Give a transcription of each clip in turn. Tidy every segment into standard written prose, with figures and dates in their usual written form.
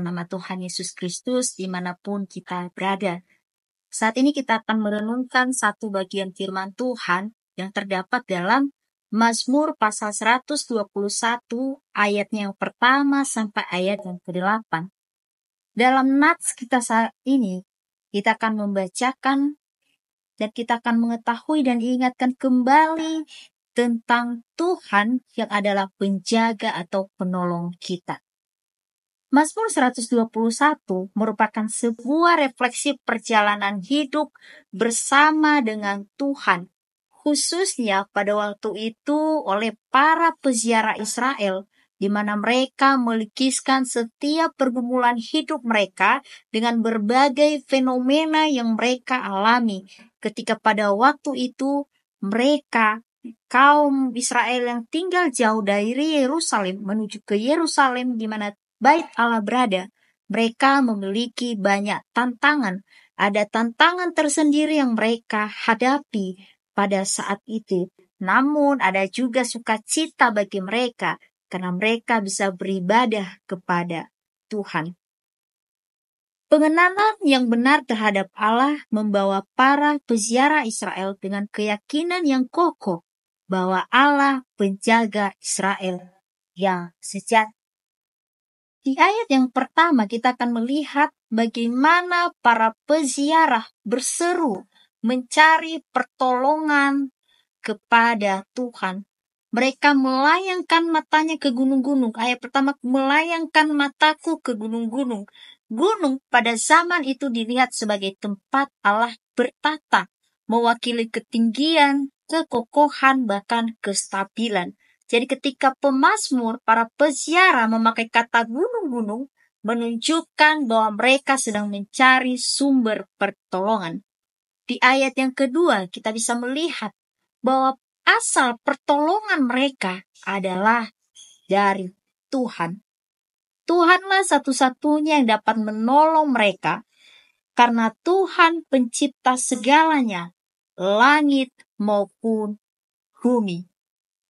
dalam nama Tuhan Yesus Kristus dimanapun kita berada. Saat ini kita akan merenungkan satu bagian firman Tuhan yang terdapat dalam Mazmur pasal 121 ayatnya yang pertama sampai ayat yang ke-8. Dalam nats kita saat ini, kita akan membacakan dan kita akan mengetahui dan diingatkan kembali tentang Tuhan yang adalah penjaga atau penolong kita. Mazmur 121 merupakan sebuah refleksi perjalanan hidup bersama dengan Tuhan, khususnya pada waktu itu oleh para peziarah Israel, di mana mereka melukiskan setiap pergumulan hidup mereka dengan berbagai fenomena yang mereka alami ketika pada waktu itu mereka kaum Israel yang tinggal jauh dari Yerusalem menuju ke Yerusalem di mana Bait Allah berada. Mereka memiliki banyak tantangan. Ada tantangan tersendiri yang mereka hadapi pada saat itu. Namun ada juga sukacita bagi mereka karena mereka bisa beribadah kepada Tuhan. Pengenalan yang benar terhadap Allah membawa para peziarah Israel dengan keyakinan yang kokoh bahwa Allah penjaga Israel yang sejati. Di ayat yang pertama kita akan melihat bagaimana para peziarah berseru mencari pertolongan kepada Tuhan. Mereka melayangkan matanya ke gunung-gunung. Ayat pertama, melayangkan mataku ke gunung-gunung. Gunung pada zaman itu dilihat sebagai tempat Allah bertata, mewakili ketinggian, kekokohan, bahkan kestabilan. Jadi ketika pemazmur, para peziarah memakai kata gunung-gunung, menunjukkan bahwa mereka sedang mencari sumber pertolongan. Di ayat yang kedua, kita bisa melihat bahwa asal pertolongan mereka adalah dari Tuhan. Tuhanlah satu-satunya yang dapat menolong mereka, karena Tuhan pencipta segalanya, langit maupun bumi.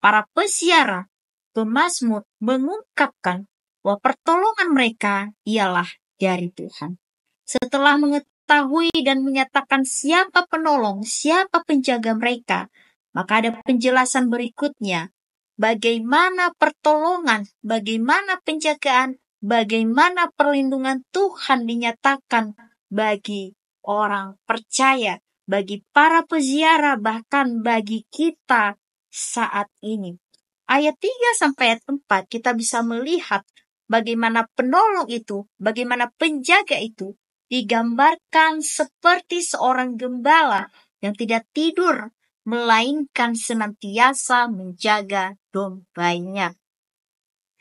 Para peziarah, pemazmur mengungkapkan bahwa pertolongan mereka ialah dari Tuhan. Setelah mengetahui dan menyatakan siapa penolong, siapa penjaga mereka, maka ada penjelasan berikutnya. Bagaimana pertolongan, bagaimana penjagaan, bagaimana perlindungan Tuhan dinyatakan bagi orang percaya, bagi para peziarah, bahkan bagi kita saat ini. Ayat 3 sampai ayat 4 kita bisa melihat bagaimana penolong itu, bagaimana penjaga itu digambarkan seperti seorang gembala yang tidak tidur, melainkan senantiasa menjaga dombanya.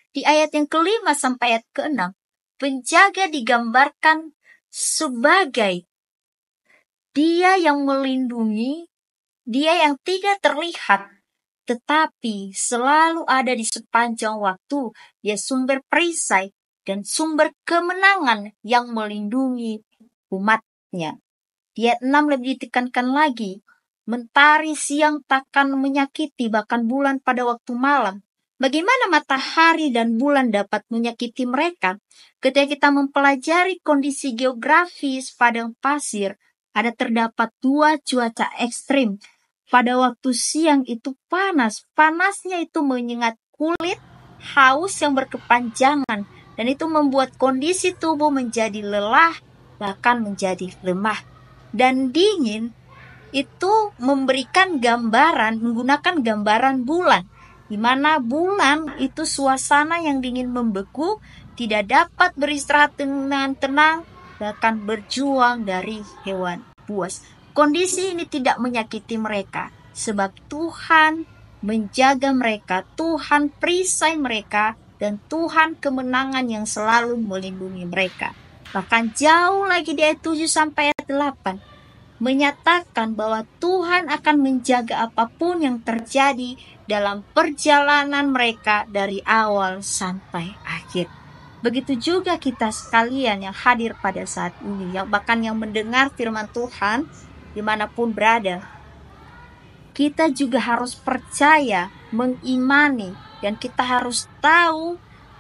Di ayat yang kelima sampai ayat keenam, penjaga digambarkan sebagai dia yang melindungi, dia yang tidak terlihat, tetapi selalu ada di sepanjang waktu. Dia sumber perisai dan sumber kemenangan yang melindungi umatnya. Di ayat 6 lebih ditekankan lagi, mentari siang takkan menyakiti, bahkan bulan pada waktu malam. Bagaimana matahari dan bulan dapat menyakiti mereka? Ketika kita mempelajari kondisi geografis padang pasir, ada terdapat dua cuaca ekstrim. Pada waktu siang itu panas, panasnya itu menyengat kulit, haus yang berkepanjangan, dan itu membuat kondisi tubuh menjadi lelah, bahkan menjadi lemah. Dan dingin itu memberikan gambaran, menggunakan gambaran bulan, di mana bulan itu suasana yang dingin membeku, tidak dapat beristirahat dengan tenang, bahkan berjuang dari hewan buas. Kondisi ini tidak menyakiti mereka, sebab Tuhan menjaga mereka, Tuhan perisai mereka, dan Tuhan kemenangan yang selalu melindungi mereka. Bahkan jauh lagi di ayat 7 sampai ayat 8, menyatakan bahwa Tuhan akan menjaga apapun yang terjadi dalam perjalanan mereka dari awal sampai akhir. Begitu juga kita sekalian yang hadir pada saat ini, yang bahkan yang mendengar firman Tuhan dimanapun berada, kita juga harus percaya, mengimani, dan kita harus tahu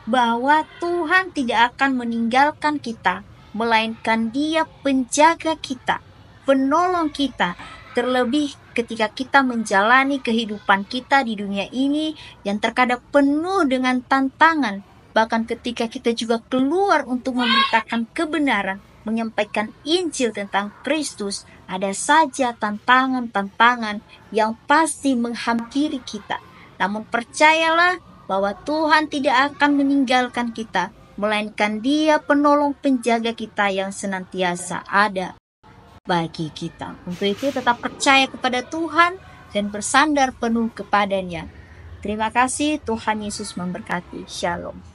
bahwa Tuhan tidak akan meninggalkan kita, melainkan Dia penjaga kita, penolong kita, terlebih ketika kita menjalani kehidupan kita di dunia ini yang terkadang penuh dengan tantangan. Bahkan ketika kita juga keluar untuk memberitakan kebenaran, menyampaikan Injil tentang Kristus, ada saja tantangan-tantangan yang pasti menghampiri kita. Namun percayalah bahwa Tuhan tidak akan meninggalkan kita, melainkan Dia penolong penjaga kita yang senantiasa ada bagi kita. Untuk itu tetap percaya kepada Tuhan dan bersandar penuh kepadanya. Terima kasih, Tuhan Yesus memberkati. Shalom.